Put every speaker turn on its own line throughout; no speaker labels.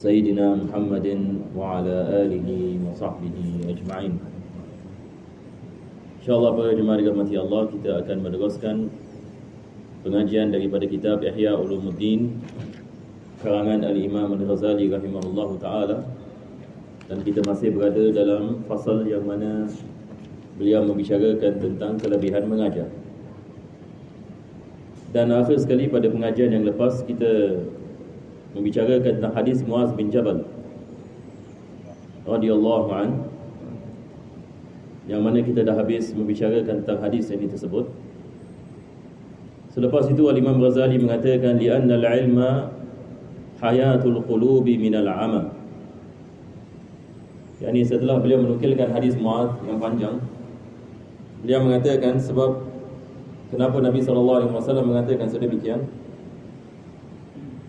Sayyidina Muhammadin wa ala alihi wa sahbihi ajma'in. InsyaAllah para jemaah dirahmati Allah, kita akan meneruskan pengajian daripada kitab Ihya Ulumuddin karangan Al-Imam Al-Ghazali rahimahullahu ta'ala. Dan kita masih berada dalam fasal yang mana beliau membicarakan tentang kelebihan mengajar. Dan akhir sekali pada pengajian yang lepas kita membicarakan tentang hadis Muaz bin Jabal radhiyallahu an, yang mana kita dah habis membicarakan tentang hadis ini tersebut. Selepas itu Al-Imam Ghazali mengatakan li'anna al-ilma hayatul qulubi minal 'ama. Yani setelah beliau menukilkan hadis Muaz yang panjang, beliau mengatakan sebab kenapa Nabi SAW mengatakan sedemikian,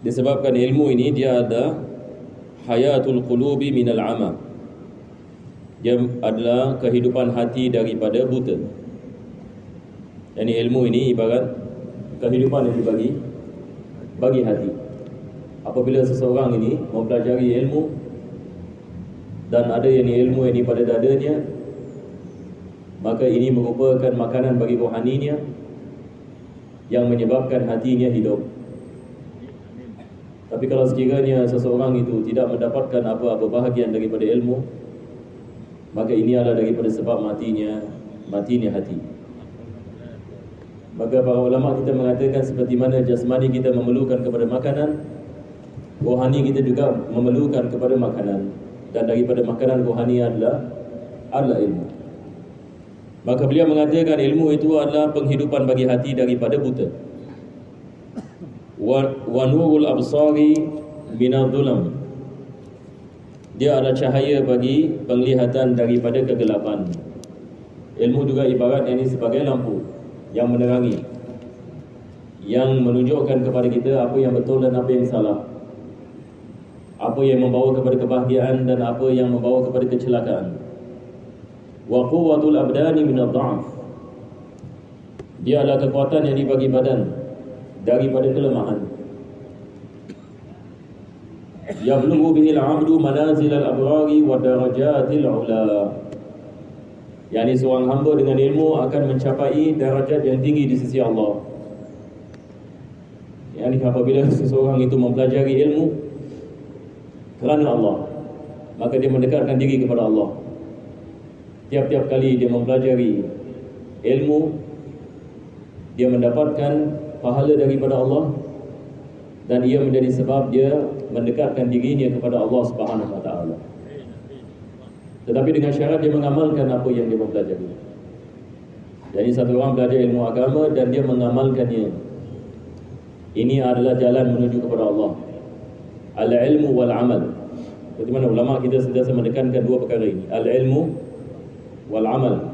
disebabkan ilmu ini dia ada hayatul qulubi minal 'ama. Dia adalah kehidupan hati daripada buta. Yani ilmu ini ibarat kehidupan yang bagi hati. Apabila seseorang ini mempelajari ilmu dan ada yang ilmu ini pada dadanya, maka ini merupakan makanan bagi rohaninya yang menyebabkan hatinya hidup. Tapi kalau sekiranya seseorang itu tidak mendapatkan apa-apa bahagian daripada ilmu, maka ini adalah daripada sebab matinya hati. Maka para ulama kita mengatakan seperti mana jasmani kita memerlukan kepada makanan, rohani kita juga memerlukan kepada makanan. Dan daripada makanan rohani adalah ilmu. Maka beliau mengatakan ilmu itu adalah penghidupan bagi hati daripada buta. Wa nurul absari minadh-dhulam. Dia adalah cahaya bagi penglihatan daripada kegelapan. Ilmu juga ibarat ini sebagai lampu yang menerangi, yang menunjukkan kepada kita apa yang betul dan apa yang salah, apa yang membawa kepada kebahagiaan dan apa yang membawa kepada kecelakaan. Wa quwwatul abdani minadh-dha'f. Dia adalah kekuatan yang dibagi badan daripada kelemahan. Yablughu bihil 'abdu manazil al-abrari wa darajatil 'ula. Yani seorang hamba dengan ilmu akan mencapai darajat yang tinggi di sisi Allah. Yani apabila seseorang itu mempelajari ilmu kerana Allah, maka dia mendekatkan diri kepada Allah. Tiap-tiap kali dia mempelajari ilmu, dia mendapatkan pahala daripada Allah, dan ia menjadi sebab dia mendekatkan dirinya kepada Allah Subhanahu wa taala. Tetapi dengan syarat dia mengamalkan apa yang dia mempelajari. Jadi satu orang belajar ilmu agama dan dia mengamalkannya, ini adalah jalan menuju kepada Allah. Al-ilmu wal-amal. Seperti mana ulama kita sentiasa menekankan dua perkara ini, al-ilmu wal-amal.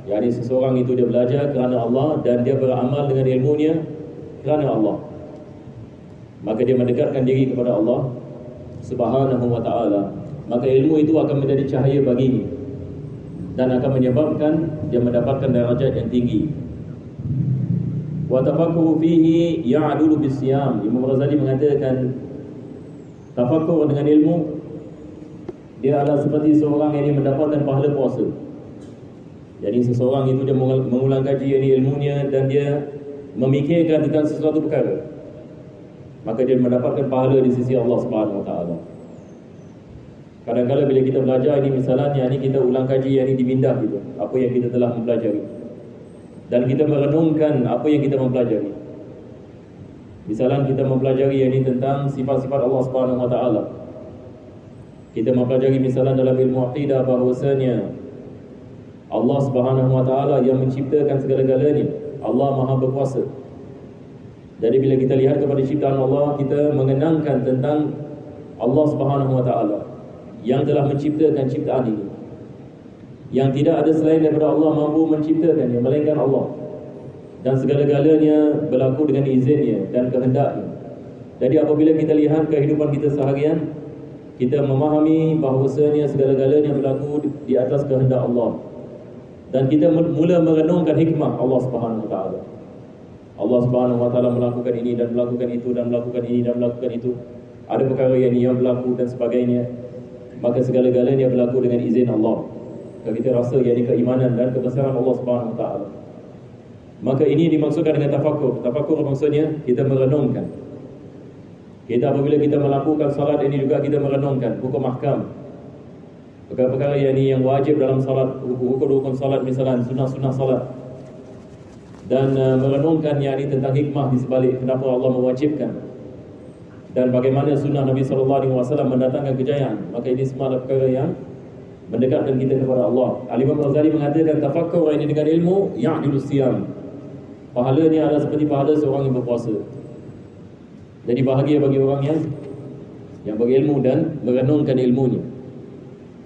Yani seseorang itu dia belajar kerana Allah dan dia beramal dengan ilmunya kerana Allah. Maka dia mendekatkan diri kepada Allah Subhanahu wa ta'ala. Maka ilmu itu akan menjadi cahaya baginya dan akan menyebabkan dia mendapatkan darajat yang tinggi. Wa tafakkur fihi ya'dulu bis-siyam. Imam Ghazali mengatakan tafakkur dengan ilmu dia adalah seperti seorang yang mendapatkan pahala puasa. Jadi seseorang itu dia mengulang kaji ilmunya dan dia memikirkan tentang sesuatu perkara, maka dia mendapatkan pahala di sisi Allah Subhanahu wa taala. Kadang-kadang bila kita belajar ini, misalnya ini kita ulang kaji yang ini dimindah gitu, apa yang kita telah mempelajari, dan kita merenungkan apa yang kita mempelajari. Misalnya kita mempelajari yang ini tentang sifat-sifat Allah Subhanahu wa taala. Kita mempelajari misalnya dalam ilmu aqidah bahawasanya Allah Subhanahu wa taala yang menciptakan segala-galanya. Allah Maha berkuasa. Jadi bila kita lihat kepada ciptaan Allah, kita mengenangkan tentang Allah Subhanahu wa taala yang telah menciptakan ciptaan ini. Yang tidak ada selain daripada Allah mampu menciptakannya, melainkan Allah. Dan segala-galanya berlaku dengan izinnya dan kehendaknya. Jadi apabila kita lihat kehidupan kita seharian, kita memahami bahawasanya segala-galanya berlaku di atas kehendak Allah. Dan kita mula merenungkan hikmah Allah Subhanahu wa taala. Allah Subhanahu wa taala melakukan ini dan melakukan itu dan melakukan ini dan melakukan itu. ada perkara yang berlaku dan sebagainya, maka segala-galanya berlaku dengan izin Allah. Kalau kita rasa yang keimanan dan kebesaran Allah Subhanahu Wa Taala, maka ini dimaksudkan dengan tafakkur. Tafakkur maksudnya kita merenungkan. Kita apabila kita melakukan salat ini juga kita merenungkan hukum ahkam, perkara-perkara yang wajib dalam salat, hukum-hukum salat, misalnya sunnah-sunnah salat, dan merenungkan tentang hikmah di sebalik kenapa Allah mewajibkan dan bagaimana sunnah Nabi SAW mendatangkan kejayaan. Maka ini semua adalah perkara yang mendekatkan kita kepada Allah. Al-Imam Ghazali mengatakan tafakkur ini dengan ilmu ya'dilu siyam. Pahalanya adalah seperti pahala seorang yang berpuasa. Jadi bahagia bagi orang yang berilmu dan merenungkan ilmunya.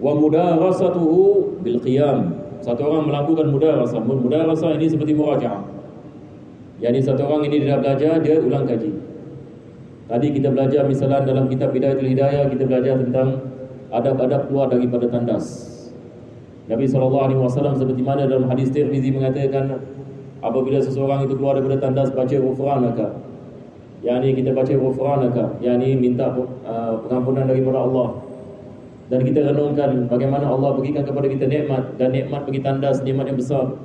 Wa mudarasatuhu bil qiyam. Satu orang melakukan mudarasah. Mudarasah ini seperti murajaah. Yani satu orang ini dia belajar, dia ulang kaji. Tadi kita belajar misalnya dalam kitab Bidayatul Hidayah, kita belajar tentang adab-adab keluar daripada tandas. Nabi SAW seperti mana dalam hadis Tirmizi mengatakan, apabila seseorang itu keluar daripada tandas, baca ghufranaka. Kita baca ghufranaka, minta pengampunan daripada Allah. Dan kita renungkan bagaimana Allah berikan kepada kita nikmat, dan nikmat bagi tandas, nikmat yang besar.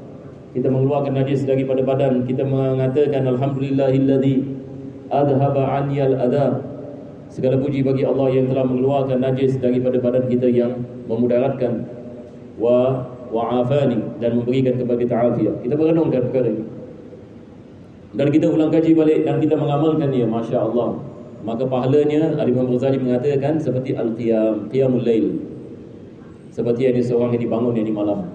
Kita mengeluarkan najis daripada badan, kita mengatakan alhamdulillahilladzi adhaba aniyal adab. Segala puji bagi Allah yang telah mengeluarkan najis daripada badan kita yang memudaratkan, wa afani, dan memberikan kepada kita afiat. Kita berenungkan perkara ini dan kita ulang kaji balik dan kita mengamalkannya, Masya Allah. Maka pahalanya Al-Imam Ghazali mengatakan seperti al-qiyam, qiyamul lail, seperti seorang yang dibangun di malam.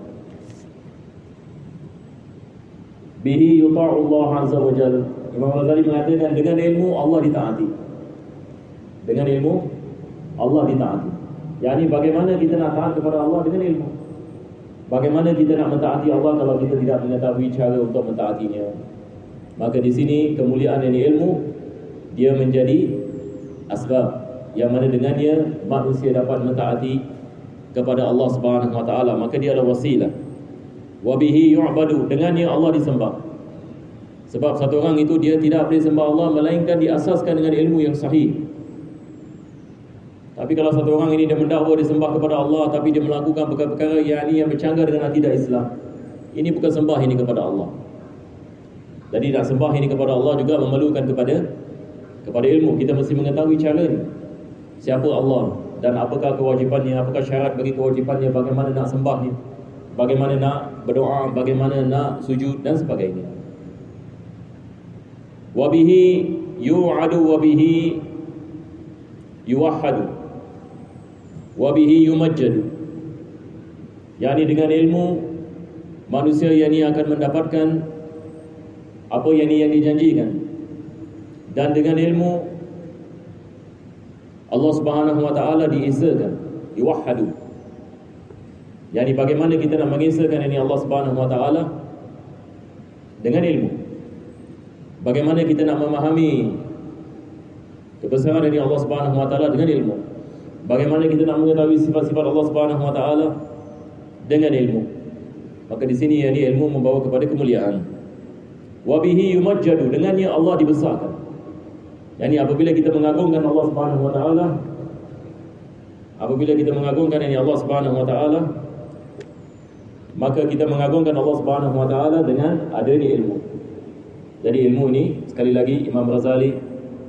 Bihi yuta'u Allah azza wa jalla. Imam Ghazali mengatakan dengan ilmu Allah ditaati. Dengan ilmu Allah ditaati. Bagaimana kita nak taat kepada Allah dengan ilmu? Bagaimana kita nak mentaati Allah kalau kita tidak mengetahui cara untuk mentaatinya? Maka di sini kemuliaan ilmu, dia menjadi asbab yang mana dengannya manusia dapat mentaati kepada Allah Subhanahu Wa Taala. Maka dia adalah wasilah. Wa bihi yu'badu, dengannya Allah disembah. Sebab satu orang itu dia tidak boleh sembah Allah melainkan diasaskan dengan ilmu yang sahih. Tapi kalau satu orang ini dia mendakwa dia sembah kepada Allah, tapi dia melakukan perkara-perkara yang bercanggah dengan akidah Islam, ini bukan sembah ini kepada Allah. Jadi nak sembah ini kepada Allah juga memerlukan kepada ilmu. Kita mesti mengetahui cara ni, siapa Allah dan apakah kewajipannya, apakah syarat bagi kewajipannya, bagaimana nak sembah ni, bagaimana nak berdoa, bagaimana nak sujud dan sebagainya. Wa bihi yu'adu wa bihi yuwahhadu wa bihi yumajjadu. Dengan ilmu manusia yang akan mendapatkan apa yang dijanjikan, dan dengan ilmu Allah Subhanahu Wa Taala diesakan, yuwahhadu. Bagaimana kita nak mengesahkan Allah Subhanahu Wa Taala dengan ilmu. Bagaimana kita nak memahami kebesaran Allah Subhanahu Wa Taala dengan ilmu. Bagaimana kita nak mengetahui sifat-sifat Allah Subhanahu Wa Taala dengan ilmu. Maka di sini ilmu membawa kepada kemuliaan. Wa bihi yumajjadu, dengannya Allah dibesarkan. Apabila kita mengagungkan Allah Subhanahu Wa Taala, apabila kita mengagungkan Allah Subhanahu Wa Taala, maka kita mengagungkan Allah Subhanahu Wa Taala dengan adanya ilmu. Jadi ilmu ini sekali lagi Imam Ghazali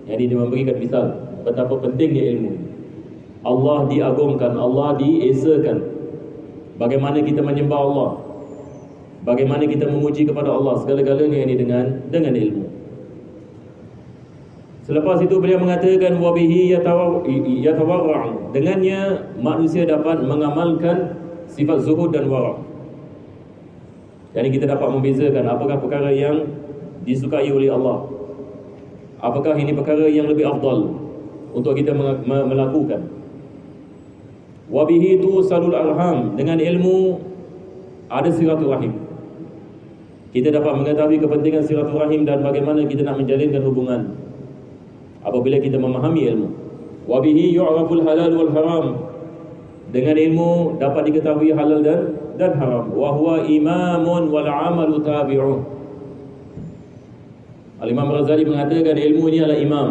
dia memberikan misal betapa pentingnya ilmu. Allah diagungkan, Allah diesakan. Bagaimana kita menyembah Allah, bagaimana kita memuji kepada Allah, segala-galanya ini dengan ilmu. Selepas itu beliau mengatakan wa bihi yatawarra'u, dengannya manusia dapat mengamalkan sifat zuhud dan wara'. Jadi kita dapat membezakan apakah perkara yang disukai oleh Allah, apakah ini perkara yang lebih afdal untuk kita melakukan. Wa bihi tusalul arham, dengan ilmu ada silaturahim. Kita dapat mengetahui kepentingan silaturahim dan bagaimana kita nak menjalinkan hubungan apabila kita memahami ilmu. Wa bihi yu'raful halal wal haram, dengan ilmu dapat diketahui halal dan haram. Wa huwa imamun wal amalu tabi'un. Al-Imam Ghazali mengatakan ilmu ini adalah imam.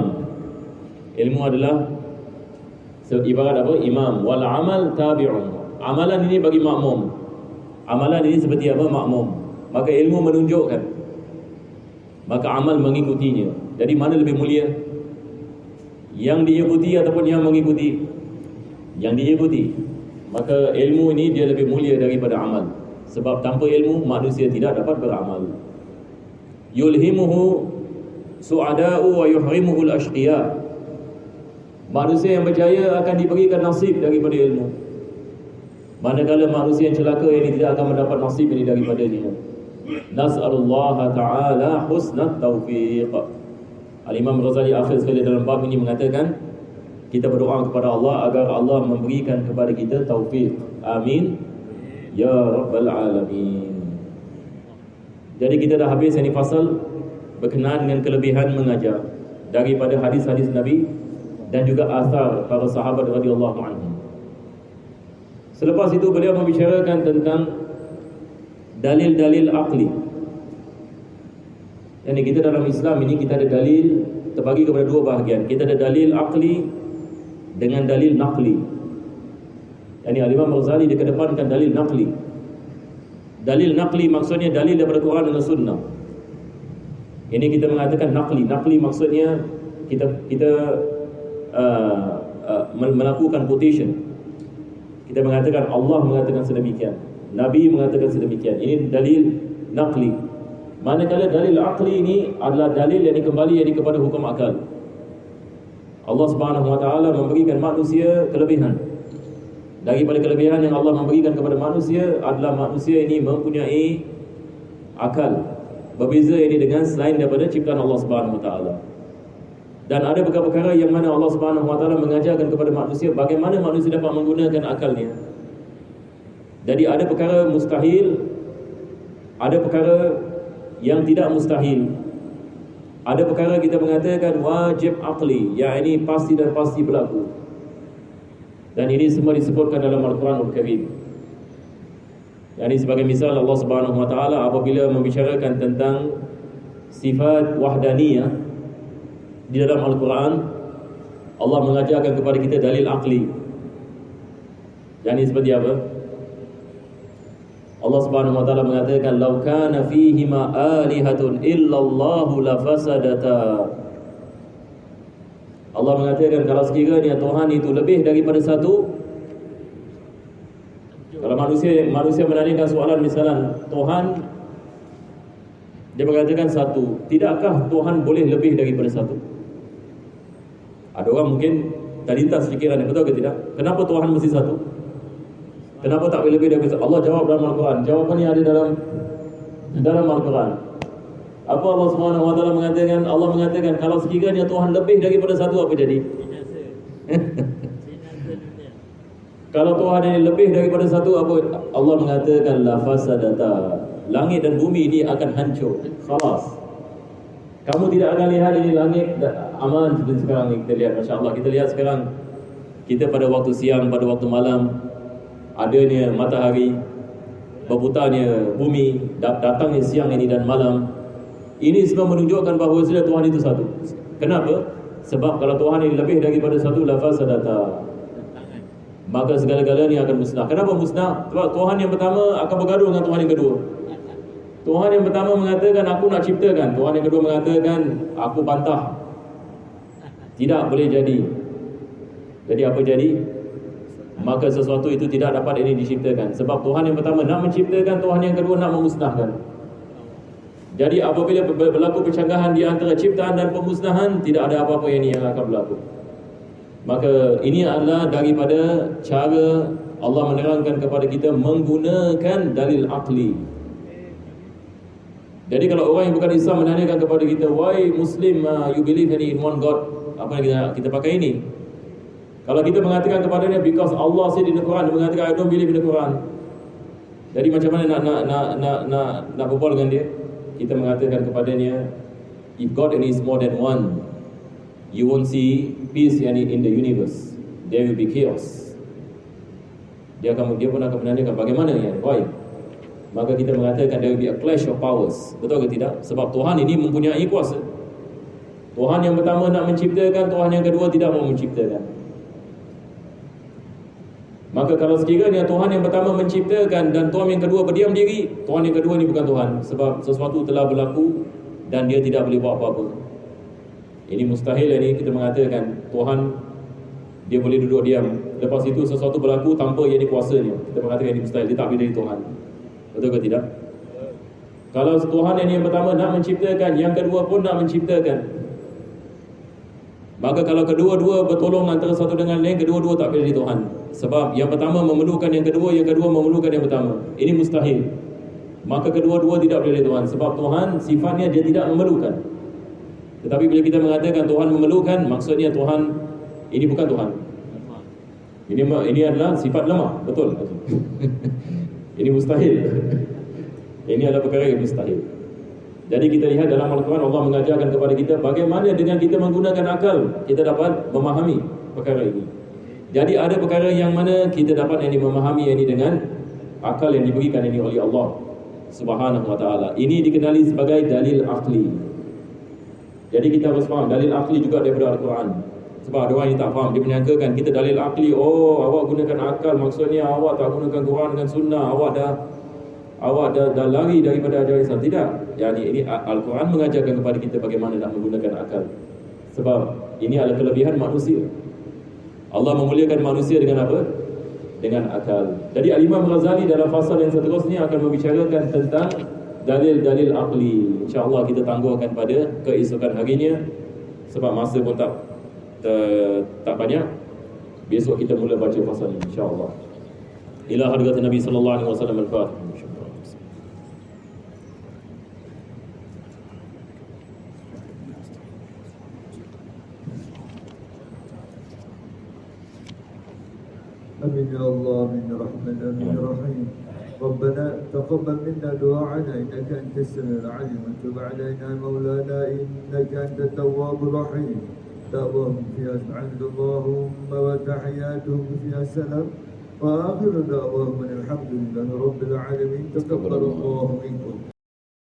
Ilmu adalah So, ibarat apa? Imam. Wal amal tabi'un. Amalan ini bagi makmum. Amalan ini seperti apa? Makmum. Maka ilmu menunjukkan, maka amal mengikutinya. Jadi mana lebih mulia? Yang diikuti ataupun yang mengikuti? Yang diikuti. Maka ilmu ini dia lebih mulia daripada amal. Sebab tanpa ilmu manusia tidak dapat beramal. Yulhimuhu su'ada'u wa yuhrimuhu al-ashqiya. Manusia yang berjaya akan diberikan nasib daripada ilmu, manakala manusia yang celaka ini tidak akan mendapat nasib ini daripadanya. Nas'alullaha ta'ala husnat taufiq. Al-Imam Ghazali akhir sekali dalam bab ini mengatakan, kita berdoa kepada Allah agar Allah memberikan kepada kita taufik. Amin ya rabbal alamin. Jadi kita dah habis ini fasal berkenaan dengan kelebihan mengajar daripada hadis-hadis Nabi dan juga asar para sahabat radhiyallahu anhum. Selepas itu beliau membicarakan tentang dalil-dalil akli. Yani kita dalam Islam ini kita ada dalil terbagi kepada dua bahagian. Kita ada dalil akli dengan dalil naqli. Yani Al-Imam Ghazali dikedepankan dalil naqli. Dalil naqli maksudnya dalil daripada Quran dan Sunnah. Ini kita mengatakan naqli. Naqli maksudnya kita melakukan quotation. Kita mengatakan Allah mengatakan sedemikian, Nabi mengatakan sedemikian. Ini dalil naqli. Manakala dalil aqli ini adalah dalil yang kembali kepada hukum akal. Allah Subhanahu wa taala memberikan manusia kelebihan. Daripada kelebihan yang Allah memberikan kepada manusia adalah manusia ini mempunyai akal. Berbeza ini dengan selain daripada ciptaan Allah Subhanahu wa taala. Dan ada perkara-perkara yang mana Allah Subhanahu wa taala mengajarkan kepada manusia bagaimana manusia dapat menggunakan akalnya. Jadi ada perkara mustahil, ada perkara yang tidak mustahil. Ada perkara kita mengatakan wajib aqli, yang ini pasti dan pasti berlaku. Dan ini semua disebutkan dalam Al-Quranul Karim. Yang ini sebagai misal Allah Subhanahu wa taala apabila membicarakan tentang sifat wahdaniyah di dalam Al-Quran, Allah mengajarkan kepada kita dalil aqli. Yang ini seperti apa? Allah Subhanahu wa taala mengatakan law kana fihima alihatun illallahu lafasadata. Allah mengatakan kalau sekiranya Tuhan itu lebih daripada satu, kalau manusia menanyakan soalan misalnya Tuhan, dia mengatakan satu, tidakkah Tuhan boleh lebih daripada satu? Ada orang mungkin terlintas fikiran, betul ke tidak? Kenapa Tuhan mesti satu? Kenapa tak boleh lebih daripada satu? Allah jawab dalam Al-Quran. Jawapannya ada dalam Al-Quran. Apa Allah Subhanahu wa taala mengatakan? Allah mengatakan kalau sekiranya Tuhan lebih daripada satu, apa jadi? Kalau Tuhan ini lebih daripada satu, apa? Allah mengatakan la fasadata. Langit dan bumi ini akan hancur. Khalas. Kamu tidak akan lihat ini langit aman seperti sekarang ni kita lihat, masya-Allah. Kita lihat sekarang kita pada waktu siang, pada waktu malam, adanya matahari, berputarnya bumi, datangnya siang ini dan malam. Ini semua menunjukkan bahawa Tuhan itu satu. Kenapa? Sebab kalau Tuhan ini lebih daripada satu, lafasadata, maka segala-galanya akan musnah. Kenapa musnah? Sebab Tuhan yang pertama akan bergaduh dengan Tuhan yang kedua. Tuhan yang pertama mengatakan aku nak ciptakan, Tuhan yang kedua mengatakan aku bantah. Tidak boleh jadi. Jadi apa jadi? Maka sesuatu itu tidak dapat ini diciptakan. Sebab Tuhan yang pertama nak menciptakan, Tuhan yang kedua nak memusnahkan. Jadi apabila berlaku percanggahan di antara ciptaan dan pemusnahan, tidak ada apa-apa yang akan berlaku. Maka ini adalah daripada cara Allah menerangkan kepada kita menggunakan dalil aqli. Jadi kalau orang yang bukan Islam menanyakan kepada kita, why Muslim you believe in one God? Apa yang kita pakai ini? Kalau kita mengatakan kepadanya because Allah said in the Quran, dia mengatakan I don't believe in the Quran. Jadi macam mana nak berbual dengan dia? Kita mengatakan kepadanya, if God is more than one, you won't see peace in the universe. There will be chaos. Dia pun akan menanyakan bagaimana ya? Why? Maka kita mengatakan there will be a clash of powers. Betul ke tidak? Sebab Tuhan ini mempunyai kuasa. Tuhan yang pertama nak menciptakan, Tuhan yang kedua tidak mau menciptakan. Maka kalau sekiranya Tuhan yang pertama menciptakan dan Tuhan yang kedua berdiam diri, Tuhan yang kedua ni bukan Tuhan, sebab sesuatu telah berlaku dan dia tidak boleh buat apa-apa. Ini mustahil. Ini kita mengatakan Tuhan dia boleh duduk diam, lepas itu sesuatu berlaku tanpa ia dikuasanya, kita mengatakan ini mustahil, dia tak boleh dari Tuhan. Betul ke tidak? Kalau Tuhan yang pertama nak menciptakan, yang kedua pun nak menciptakan, maka kalau kedua-dua bertolong antara satu dengan lain, kedua-dua tak boleh dari Tuhan. Sebab yang pertama memerlukan yang kedua memerlukan yang pertama. Ini mustahil. Maka kedua-dua tidak boleh dari Tuhan. Sebab Tuhan sifatnya dia tidak memerlukan. Tetapi bila kita mengatakan Tuhan memerlukan, maksudnya Tuhan ini bukan Tuhan. Ini adalah sifat lemah. Betul. Ini mustahil. Ini adalah perkara yang mustahil. Jadi kita lihat dalam Al-Quran, Allah mengajarkan kepada kita bagaimana dengan kita menggunakan akal kita dapat memahami perkara ini. Jadi ada perkara yang mana kita dapat memahami ini dengan akal yang diberikan ini oleh Allah Subhanahu wa taala. Ini dikenali sebagai dalil akli. Jadi kita harus faham dalil akli juga daripada Al-Quran. Sebab ada orang yang tak faham, dia menyangkakan kita dalil akli, oh awak gunakan akal, maksudnya awak tak gunakan Quran dengan sunnah, awak dah lari daripada ajaran Islam. Tidak. Ini Al-Quran mengajarkan kepada kita bagaimana nak menggunakan akal. Sebab ini adalah kelebihan manusia. Allah memuliakan manusia dengan apa? Dengan akal. Jadi Al-Imam Ghazali dalam fasal yang seterusnya akan membicarakan tentang dalil-dalil akli. InsyaAllah kita tangguhkan pada keesokan harinya, sebab masa pun tak banyak. Besok kita mula baca fasal ini insya-Allah. Ila hadrat Nabi sallallahu alaihi wasallam al-Fatihah.
Amin ya Allah, amin ya Rahman, amin ya Rahim. ربنا تقبل منا دعاءنا إنك أنت السميع العليم وتب علينا مولانا إنك أنت التواب الرحيم. دعواهم فيها سبحانك اللهم وتحياتهم فيها سلام وآخر دعواهم الحمد لله رب العالمين. تقبل الله منكم.